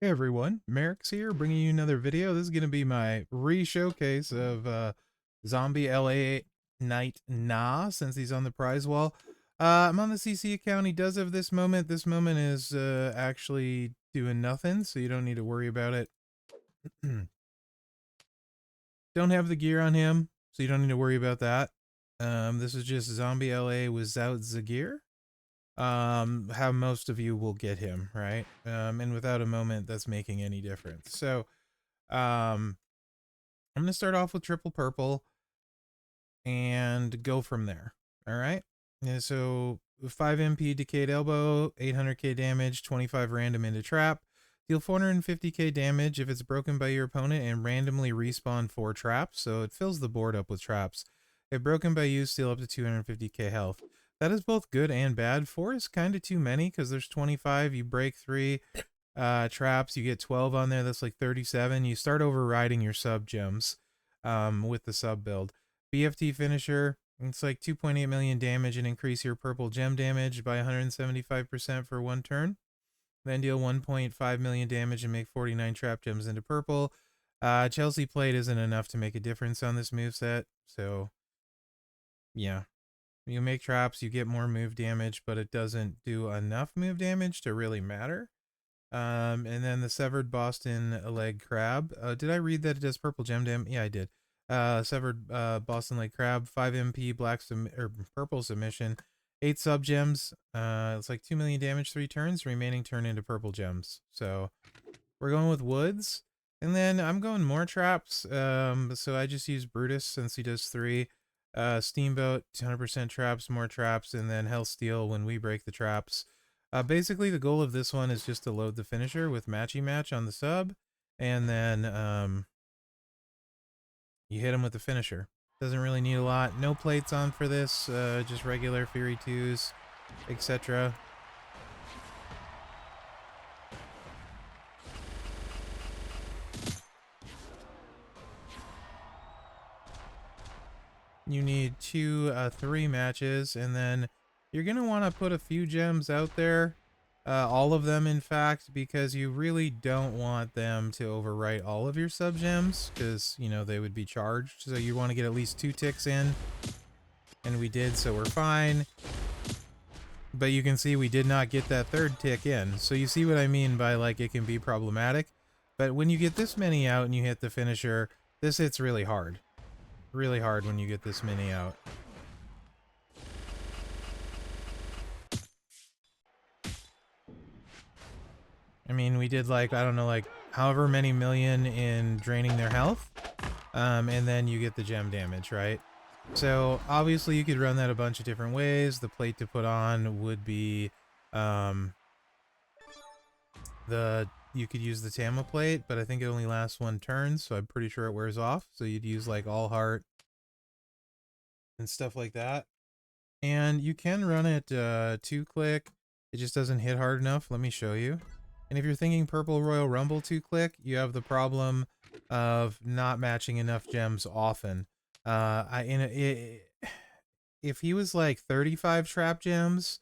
Hey everyone, Mherex here, bringing you another video. This is going to be my re-showcase of Zombie LA Knight Nah, since he's on the prize wall. I'm on the CC account. He does have this moment. This moment is actually doing nothing, so you don't need to worry about it. Don't have the gear on him, so you don't need to worry about that. This is just Zombie LA without the gear. How most of you will get him, right? And without a moment that's making any difference. So, I'm going to start off with triple purple and go from there. All right. And so 5 MP decayed elbow, 800k damage, 25 random into trap. Deal 450k damage if it's broken by your opponent and randomly respawn 4 traps. So it fills the board up with traps. If broken by you, steal up to 250k health. That is both good and bad. 4 is kind of too many because there's 25. You break 3 traps, you get 12 on there. That's like 37. You start overriding your sub gems with the sub build. BFT finisher, it's like 2.8 million damage and increase your purple gem damage by 175% for 1 turn. Then deal 1.5 million damage and make 49 trap gems into purple. Chelsea plate isn't enough to make a difference on this moveset, so yeah. You make traps, you get more move damage, but it doesn't do enough move damage to really matter. And then the severed Boston leg crab. Did I read that it does purple gem damage? Yeah, I did. Severed Boston leg crab, 5 MP purple submission, 8 sub gems. It's like 2 million damage 3 turns. Remaining turn into purple gems. So we're going with woods, and then I'm going more traps. So I just use Brutus since he does 3. Steamboat, 100% traps, more traps, and then Hell Steel when we break the traps. Basically, the goal of this one is just to load the finisher with Matchy Match on the sub, and then you hit him with the finisher. Doesn't really need a lot. No plates on for this, just regular Fury 2s, etc. You need 3 matches, and then you're going to want to put a few gems out there. All of them, in fact, because you really don't want them to overwrite all of your sub gems, because, you know, they would be charged. So you want to get at least 2 ticks in, and we did, so we're fine. But you can see we did not get that 3rd tick in. So you see what I mean by, like, it can be problematic. But when you get this many out and you hit the finisher, this hits really hard. Really hard when you get this many out. I mean, we did like, I don't know, like however many million in draining their health. And then you get the gem damage, right? So obviously you could run that a bunch of different ways. The plate to put on would be you could use the Tama plate, but I think it only lasts 1 turn, so I'm pretty sure it wears off. So you'd use like all heart and stuff like that. And you can run it 2-click. It just doesn't hit hard enough. Let me show you. And if you're thinking Purple Royal Rumble 2-click, you have the problem of not matching enough gems often. If he was like 35 trap gems,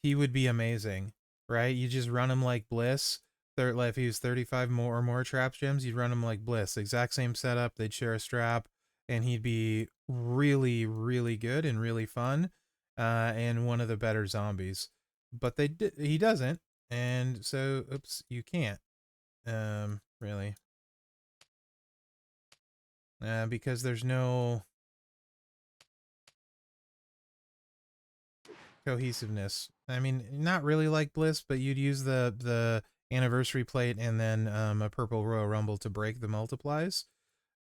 he would be amazing, right? You just run him like Bliss. If he was 35 more or more trap gems, you'd run him like Bliss. Exact same setup. They'd share a strap, and he'd be really, really good and really fun, and one of the better zombies. But he doesn't, and so oops, you can't, really, because there's no cohesiveness. I mean, not really like Bliss, but you'd use the anniversary plate and then a purple Royal Rumble to break the multiplies,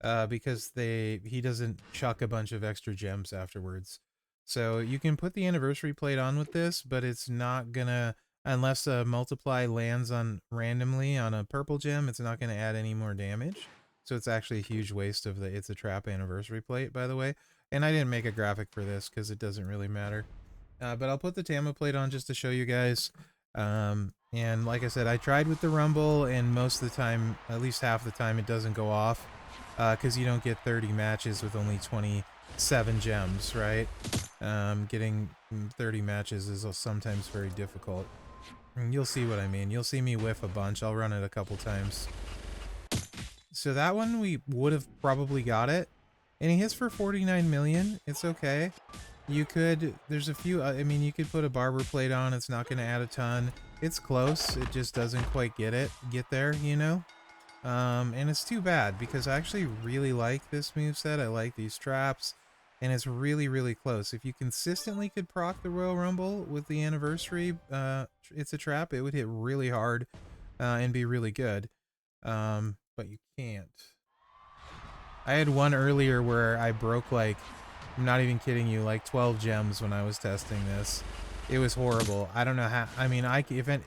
because he doesn't chuck a bunch of extra gems afterwards. So you can put the anniversary plate on with this, but it's not gonna, unless a multiply lands on randomly on a purple gem, it's not gonna add any more damage. So it's actually a huge waste of it's a trap anniversary plate, by the way. And I didn't make a graphic for this because it doesn't really matter. But I'll put the Tama plate on just to show you guys. And like I said, I tried with the Rumble, and most of the time, at least half the time, it doesn't go off. Because you don't get 30 matches with only 27 gems, right? Getting 30 matches is sometimes very difficult. You'll see what I mean. You'll see me whiff a bunch. I'll run it a couple times. So that one, we would have probably got it. And he hits for 49 million. It's okay. You could, there's a few, I mean, you could put a barber plate on. It's not going to add a ton. It's close. It just doesn't quite get there, you know? And it's too bad because I actually really like this moveset. I like these traps. And it's really, really close. If you consistently could proc the Royal Rumble with the anniversary, it's a trap. It would hit really hard and be really good. But you can't. I had one earlier where I broke, like, I'm not even kidding you, like 12 gems when I was testing this. It was horrible. I don't know how. I mean, I can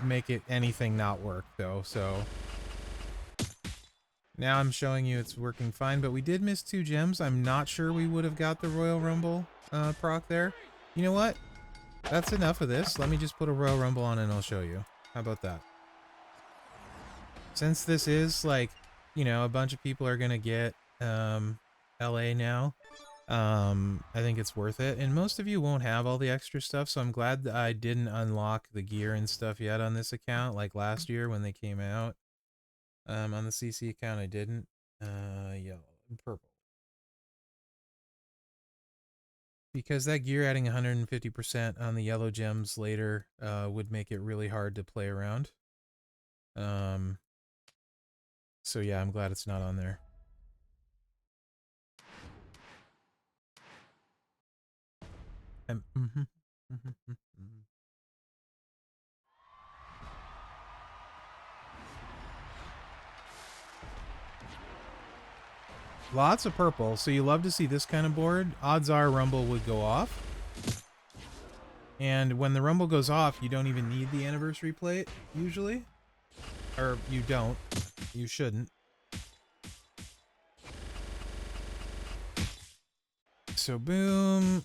make it anything not work though. So now I'm showing you it's working fine, but we did miss 2 gems. I'm not sure we would have got the Royal Rumble proc there. You know what? That's enough of this. Let me just put a Royal Rumble on and I'll show you. How about that? Since this is like, you know, a bunch of people are gonna get LA now, I think it's worth it. And most of you won't have all the extra stuff, so I'm glad that I didn't unlock the gear and stuff yet on this account, like last year when they came out. On the CC account, I didn't. Yellow and purple. Because that gear adding 150% on the yellow gems later would make it really hard to play around. So yeah, I'm glad it's not on there. Lots of purple, so you love to see this kind of board. Odds are Rumble would go off. And when the Rumble goes off, you don't even need the anniversary plate, usually. Or you don't. You shouldn't. So boom.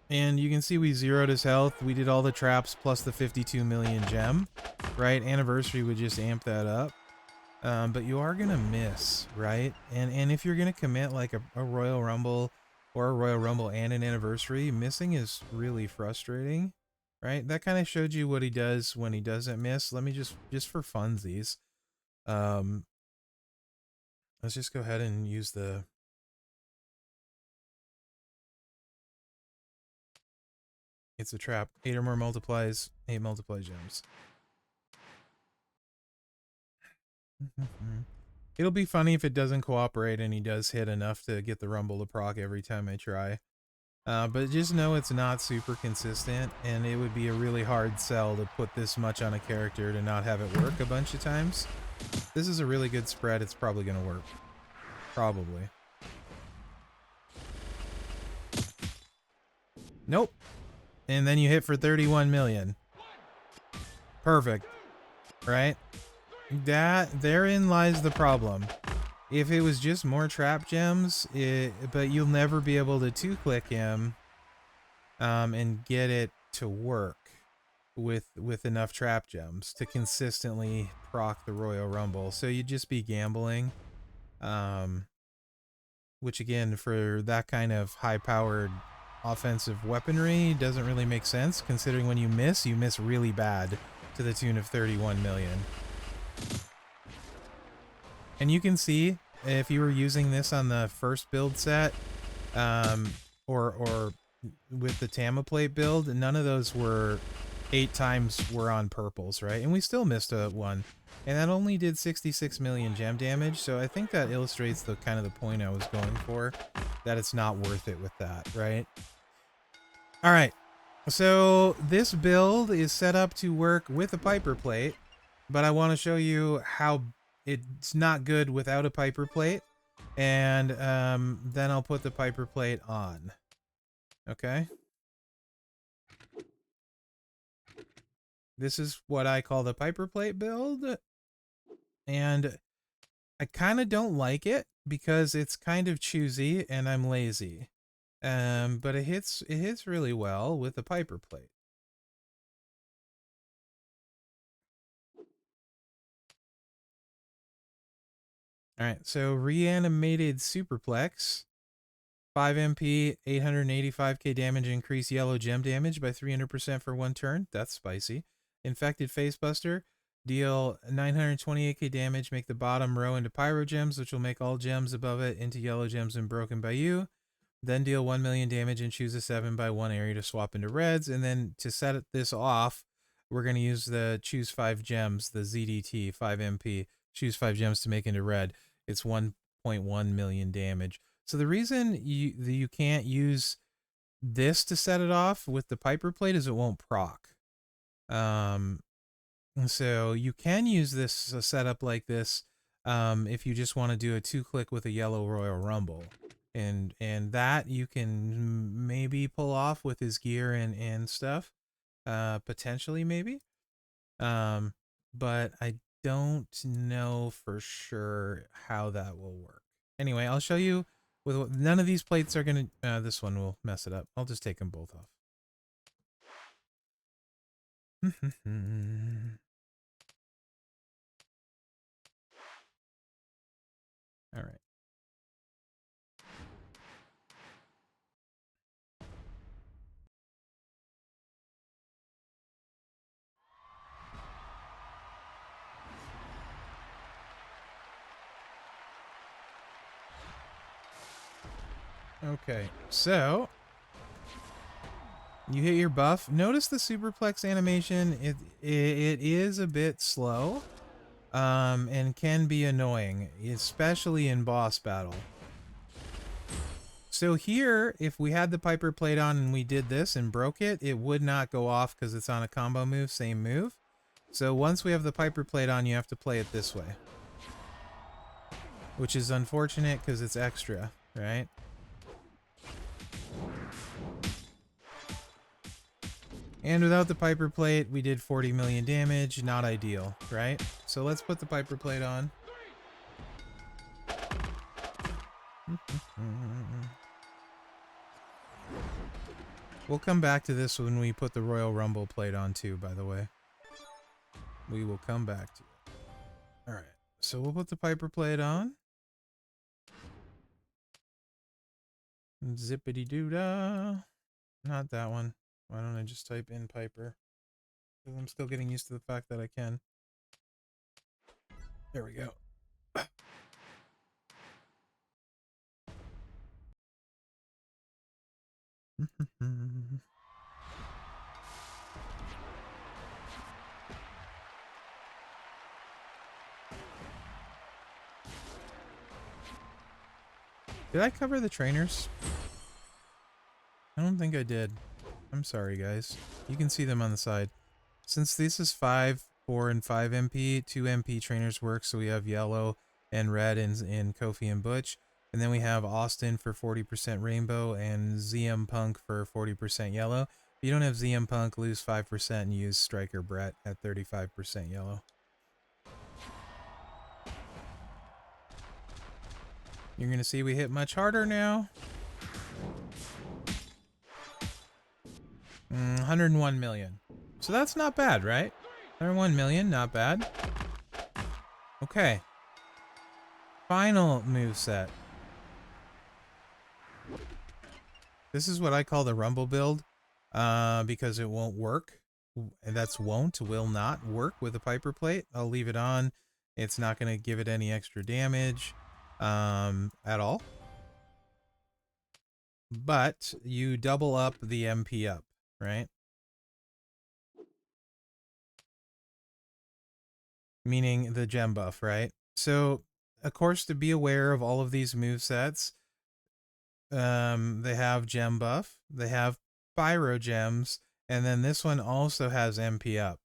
And you can see we zeroed his health. We did all the traps plus the 52 million gem. Right? Anniversary would just amp that up. But you are going to miss, right? And if you're going to commit like a Royal Rumble or a Royal Rumble and an anniversary, missing is really frustrating, right? That kind of showed you what he does when he doesn't miss. Let me just for funsies. Let's just go ahead and use the... It's a trap. 8 or more multiplies. 8 multiply gems. It'll be funny if it doesn't cooperate and he does hit enough to get the Rumble to proc every time I try. But just know it's not super consistent, and it would be a really hard sell to put this much on a character to not have it work a bunch of times. This is a really good spread. It's probably going to work. Probably. Nope. And then you hit for 31 million. Perfect. Right? Therein lies the problem. If it was just more trap gems, but you'll never be able to 2-click him and get it to work with enough trap gems to consistently proc the Royal Rumble. So you'd just be gambling. Which again, for that kind of high-powered offensive weaponry doesn't really make sense, considering when you miss really bad to the tune of 31 million. And you can see, if you were using this on the first build set, or with the Tama plate build, none of those were 8 times were on purples, right? And we still missed one. And that only did 66 million gem damage, so I think that illustrates the kind of the point I was going for, that it's not worth it with that, right? Alright, so this build is set up to work with a Piper plate, but I want to show you how it's not good without a Piper plate, and then I'll put the Piper plate on. Okay? This is what I call the Piper plate build, and I kind of don't like it because it's kind of choosy and I'm lazy. But it hits really well with the Piper plate. All right, so reanimated superplex. 5 MP, 885k damage, increase yellow gem damage by 300% for 1 turn. That's spicy. Infected Facebuster, deal 928k damage, make the bottom row into pyro gems, which will make all gems above it into yellow gems and broken by you. Then deal 1 million damage and choose a 7x1 area to swap into reds. And then to set this off, we're going to use the choose 5 gems, the ZDT, 5 MP, choose 5 gems to make into red. It's 1.1 million damage. So the reason you can't use this to set it off with the Piper plate is it won't proc. So you can use this setup like this if you just want to do a 2-click with a yellow Royal Rumble. And that you can maybe pull off with his gear and stuff. Potentially maybe. But I don't know for sure how that will work. Anyway, I'll show you. None of these plates are going to... this one will mess it up. I'll just take them both off. All right. Okay, so you hit your buff. Notice the superplex animation. It is a bit slow, and can be annoying, especially in boss battle. So here, if we had the Piper plate on and we did this and broke it, it would not go off because it's on a combo move, same move. So once we have the Piper plate on, you have to play it this way, which is unfortunate because it's extra, right? And without the Piper plate, we did 40 million damage. Not ideal, right? So let's put the Piper plate on. We'll come back to this when we put the Royal Rumble plate on too, by the way. We will come back to it. Alright, so we'll put the Piper plate on. Zippity-doo-dah. Not that one. Why don't I just type in Piper? Because I'm still getting used to the fact that I can. There we go. Did I cover the trainers? I don't think I did. I'm sorry, guys. You can see them on the side. Since this is 5, 4, and 5 MP, 2 MP trainers work, so we have yellow and red in Kofi and Butch. And then we have Austin for 40% rainbow and ZM Punk for 40% yellow. If you don't have ZM Punk, lose 5% and use Striker Brett at 35% yellow. You're going to see we hit much harder now. 101 million. So that's not bad, right? 101 million, not bad. Okay. Final moveset. This is what I call the Rumble build, because it won't work. And that's will not work with a Piper plate. I'll leave it on. It's not going to give it any extra damage at all. But you double up the MP up, right? Meaning the gem buff, right? So, of course, to be aware of all of these movesets, they have gem buff, they have pyro gems, and then this one also has MP up.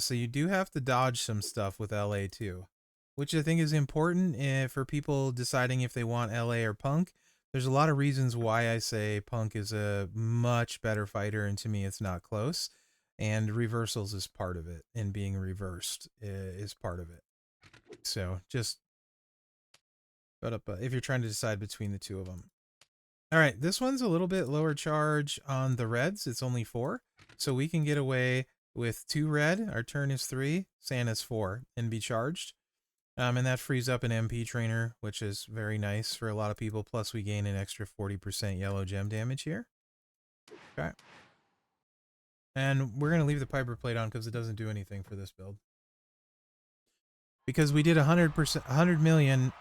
So you do have to dodge some stuff with LA too, which I think is important for people deciding if they want LA or Punk. There's a lot of reasons why I say Punk is a much better fighter, and to me it's not close. And reversals is part of it, and being reversed is part of it. So just put up if you're trying to decide between the two of them. All right, this one's a little bit lower charge on the reds. It's only 4, so we can get away with 2 red. Our turn is 3, Santa's 4, and be charged. And that frees up an MP trainer, which is very nice for a lot of people. Plus, we gain an extra 40% yellow gem damage here. Okay. And we're going to leave the Piper plate on because it doesn't do anything for this build. Because we did 100 million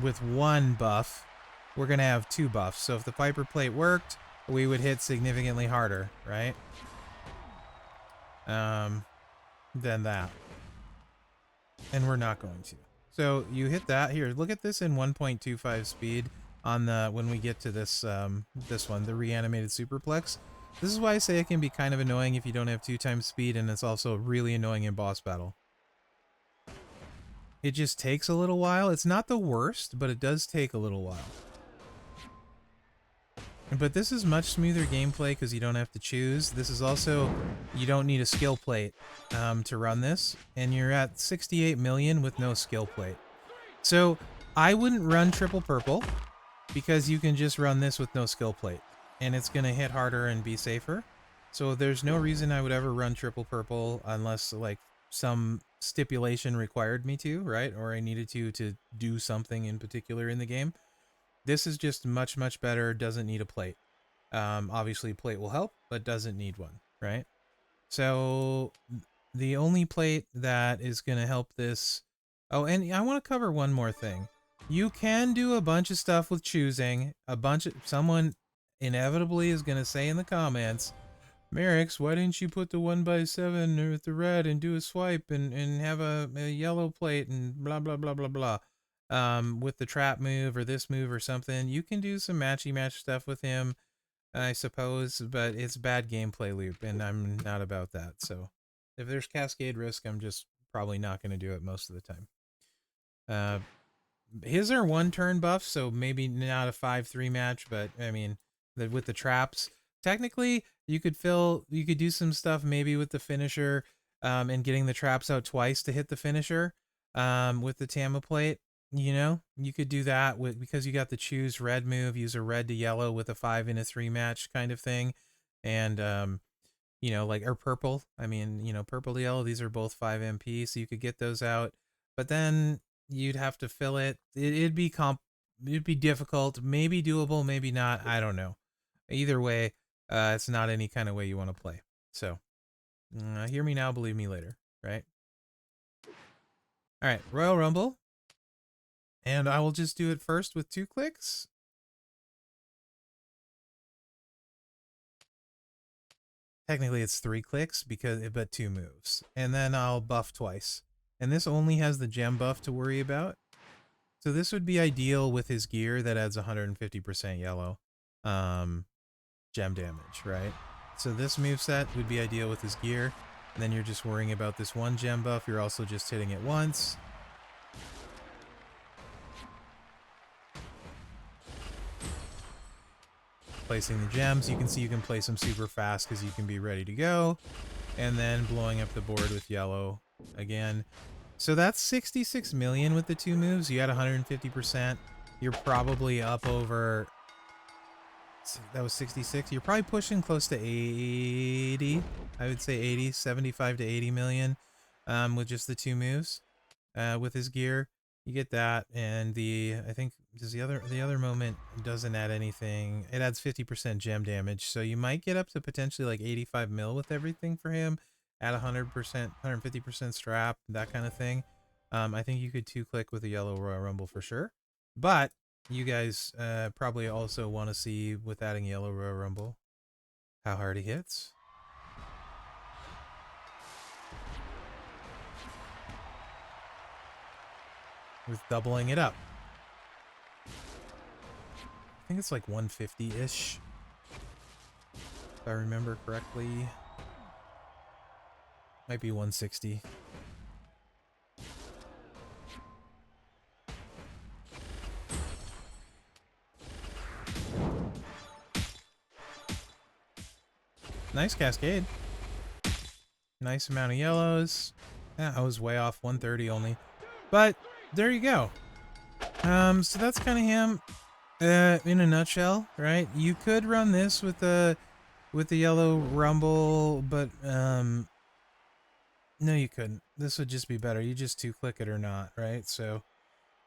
with one buff, we're going to have 2 buffs. So if the Piper plate worked, we would hit significantly harder, right? Than that. And we're not going to. So you hit that. Here, look at this in 1.25 speed on the when we get to this this one, the reanimated superplex. This is why I say it can be kind of annoying if you don't have 2 times speed, and it's also really annoying in boss battle. It just takes a little while. It's not the worst, but it does take a little while. But this is much smoother gameplay because you don't have to choose. This is also, you don't need a skill plate to run this. And you're at 68 million with no skill plate. So I wouldn't run triple purple because you can just run this with no skill plate. And it's going to hit harder and be safer. So there's no reason I would ever run triple purple unless like some stipulation required me to, right? Or I needed to do something in particular in the game. This is just much, much better. Doesn't need a plate. Obviously, plate will help, but doesn't need one, right? So the only plate that is going to help this... Oh, and I want to cover one more thing. You can do a bunch of stuff with choosing. Someone inevitably is going to say in the comments, Mherex, why didn't you put the 1x7 with the red and do a swipe and have a yellow plate and blah, blah, blah, blah, blah. With the trap move or this move or something. You can do some matchy-match stuff with him, I suppose, but it's bad gameplay loop, and I'm not about that. So if there's cascade risk, I'm just probably not going to do it most of the time. His are 1-turn buffs, so maybe not a 5-3 match, but I mean, with the traps, technically you could do some stuff maybe with the finisher, and getting the traps out twice to hit the finisher, with the Tama plate. You know, you could do that because you got the choose red move, use a red to yellow with a 5 in a 3 match kind of thing. And, you know, like, or purple. I mean, you know, purple to yellow, these are both 5 MP, so you could get those out. But then you'd have to fill it. It'd be difficult, maybe doable, maybe not. I don't know. Either way, it's not any kind of way you want to play. So, hear me now, believe me later, right? All right, Royal Rumble. And I will just do it first with 2 clicks. Technically it's 3 clicks but 2 moves. And then I'll buff twice. And this only has the gem buff to worry about. So this would be ideal with his gear that adds 150% yellow gem damage, right? So this moveset would be ideal with his gear. And then you're just worrying about this 1 gem buff. You're also just hitting it once. Placing the gems, you can see you can place them super fast because you can be ready to go, and then blowing up the board with yellow again. So that's 66 million with the 2 moves. You had 150%. You're probably up over, that was 66. You're probably pushing close to 80. I would say 80, 75 to 80 million with just the 2 moves with his gear. You get that, and I think the other moment doesn't add anything. It adds 50% gem damage, so you might get up to potentially like 85 mil with everything for him at 100%, 150% strap, that kind of thing. I think you could 2-click with a yellow Royal Rumble for sure, but you guys probably also want to see with adding yellow Royal Rumble how hard he hits. With doubling it up. I think it's like 150-ish, if I remember correctly. Might be 160. Nice cascade. Nice amount of yellows. Yeah, I was way off, 130 only. But there you go. So that's kind of him in a nutshell, right? You could run this with the yellow rumble, but no, you couldn't. this would just be better. You just 2-click it or not, right? So,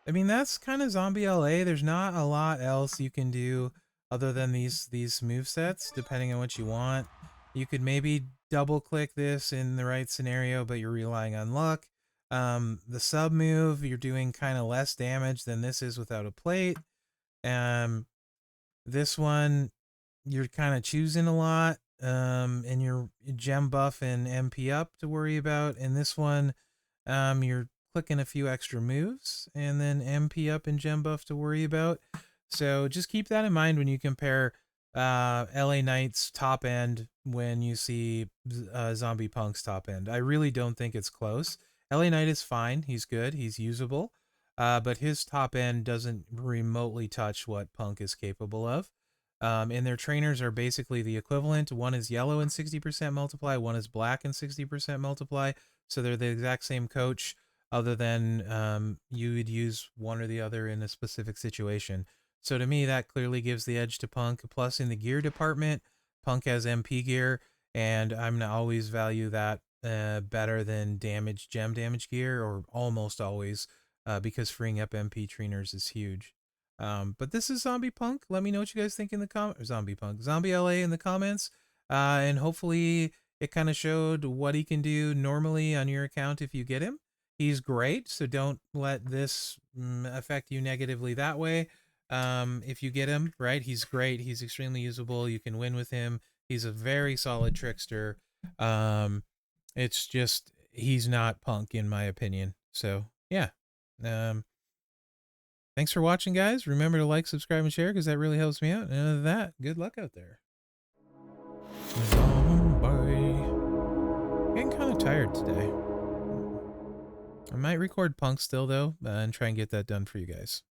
I mean, that's kind of Zombie LA. There's not a lot else you can do other than these movesets, depending on what you want. You could maybe double-click this in the right scenario, but you're relying on luck. The sub move, you're doing kind of less damage than this is without a plate. This one, you're kind of choosing a lot, and your gem buff and MP up to worry about. And this one, you're clicking a few extra moves, and then MP up and gem buff to worry about. So just keep that in mind when you compare LA Knight's top end when you see Zombie Punk's top end. I really don't think it's close. LA Knight is fine. He's good. He's usable. But his top end doesn't remotely touch what Punk is capable of. And their trainers are basically the equivalent. One is yellow and 60% multiply. One is black and 60% multiply. So they're the exact same coach, other than you would use one or the other in a specific situation. So to me, that clearly gives the edge to Punk. Plus, in the gear department, Punk has MP gear, and I'm going to always value that better than gem damage gear, or almost always, because freeing up MP trainers is huge. But this is Zombie Punk. Let me know what you guys think in the Zombie LA in the comments. And hopefully it kind of showed what he can do normally on your account if you get him. He's great, so don't let this affect you negatively that way. If you get him, right, he's great. He's extremely usable. You can win with him. He's a very solid trickster. It's just, he's not Punk in my opinion. So, yeah. Thanks for watching, guys. Remember to like, subscribe, and share because that really helps me out. And other than that, good luck out there. Zombie. Getting kind of tired today. I might record Punk still, though, and try and get that done for you guys.